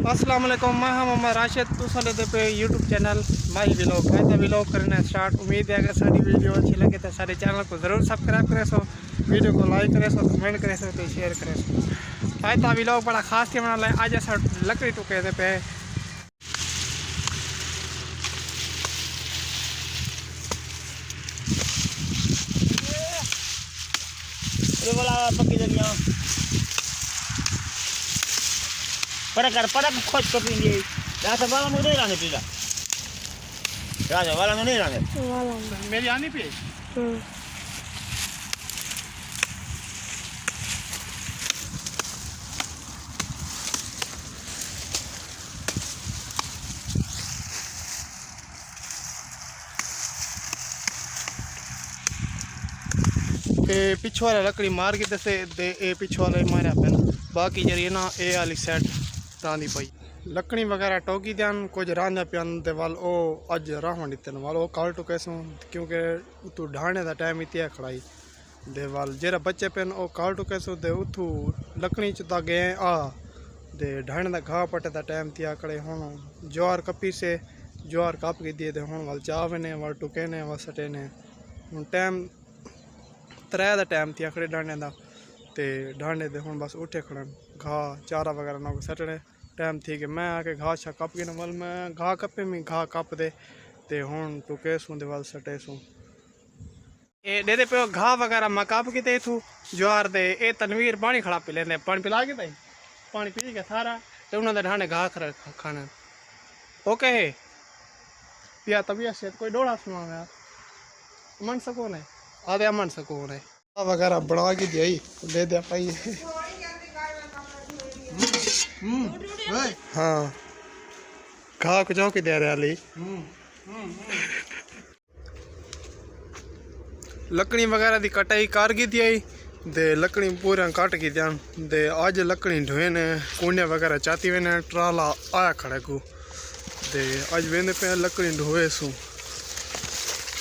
अस्सलाम वालेकुम, मैं हम मोहम्मद राशिद तुसा लेते पे यूट्यूब चैनल माही व्लॉग है। व्लॉग करना स्टार्ट। उम्मीद है अगर सारी वीडियो अच्छी लगे तो सारे चैनल को ज़रूर सब्सक्राइब करें सो, वीडियो को लाइक करें सो, कमेंट करें सो, तो शेयर करें सो। फायदा व्लॉग बड़ा खास थी बना लाए। आज ऐसा लकड़ी टुके पे para खोज कर पींगे रात वाला मुझे लाने पीला राजा वाला नहीं लाने मेरी आनी पे पिछू वाला लकड़ी मार के दसे दे पिछू वाले मारा पे बाकी जरिए ना ए वाली सेट रांदी पई लकड़ी वगैरह टोकी ध्यान कुछ रांधा पियान ते वाल ओ अज राहण दिते वाल ओ काल टुके सो क्योंकि उतू ढाणे दा टाइम इतिया खड़ाई दे वाल जेरा बच्चे पेन ओ काल टुके सो दे उतू लकड़ी च ता गए आ दे ढाणे दा घा पटे दा टाइम तिया खड़े हुन ज्वार कपी से ज्वार कप के दिए दे हुन वाल चावे ने वाल टुके ने वाल सटे ने हुन टाइम 3 दा टाइम तिया खड़े ढाणे दा ते ढाणे दे हुन बस उठे खड़न घा चारा वगैरह ना सटने टाइम थी कि मैं आके घा छा कप के वाल मैं घा कपे में घा कप दे ते हुन टुके सूं दे वाल सटे सूं ए दे पे घा वगैरह मैं कप के थू ज्वार दे ए तनवीर पानी खड़ा पी लेंदे पानी पिला के तई पानी पी के सारा ते उन्हां दे ढाणे घा खरा खाना ओके है पिया तबियत से कोई डोड़ा सुना यार मन सको ने आधे अमन सको ने वगैरह बना के दिया दे दे पाई हाँ घा को जाओ के दे रहा ली लकड़ी वगैरह दी कटाई कर की दी दे लकड़ी पूरा काट की ध्यान दे आज लकड़ी ढोए ने कूने वगैरह चाती वे ने ट्राला आया खड़े को दे आज वेंदे पे लकड़ी ढोए सू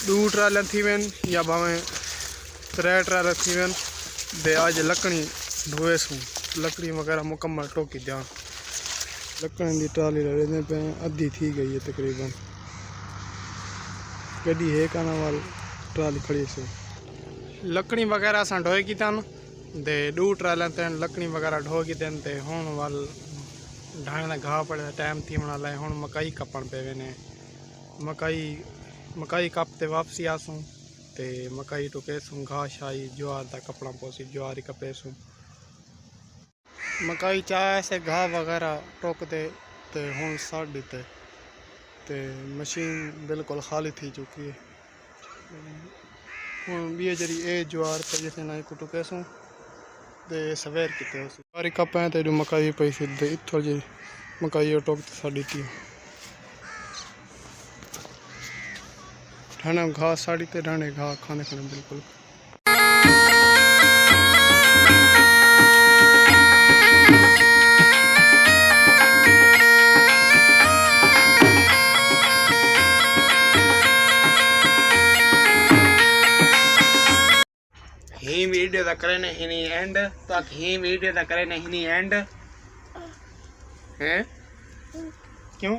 2 ट्राला थी वेन या भावे 3 ट्राला थी वेन दे आज लकड़ी ढोए सू लकड़ी वगैरह मुकम्मल टोकी ध्यान लकड़ी की ट्राली रहने पे अद्धी थी गई है तकरीबन गड्डी है का वाल ट्राली खड़ी से लकड़ी वगैरह अस ढोए की तन दे 2 ट्राला तेन लकड़ी वगैरह ढो की देन ते हुन वाल ढाणे दा घा पड़े टाइम थी बना लाए हुन मकई कपण पे वेने मकई कप ते वापसी आसूं ते मकई टुके सूं घा शाई ज्वार दा कपड़ा पोसी ज्वार कपे सूं मकई चाय से घा वगैरह टोक दे ते हुन साड़ दीते ते मशीन बिल्कुल खाली थी चुकी है हुन बी जरी ए ज्वार ते जैसे ना को टुके सूं ते सवेर किते सारी कपें ते मकई पई सीधे इथो जी मकई टोक ते साड़ी थी ढाणे घा साड़ी ते ढाणे घा खाने खाने बिल्कुल ही वीडियो दा करे ने हिनी एंड तो ही वीडियो दा करे ने हिनी एंड हैं क्यों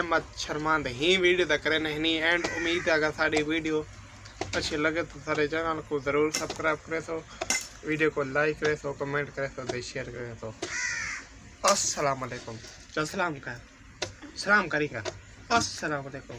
मत शर्मांद ही वीडियो दा करे ने हिनी एंड उम्मीद है अगर सारी वीडियो अच्छी लगे तो सारे चैनल को ज़रूर सब्सक्राइब करे सो वीडियो को लाइक करे सो कमेंट करे सो शेयर करे सो अस्सलाम वालेकुम चल सलाम कर सलाम करी कर अस्सलाम वालेकुम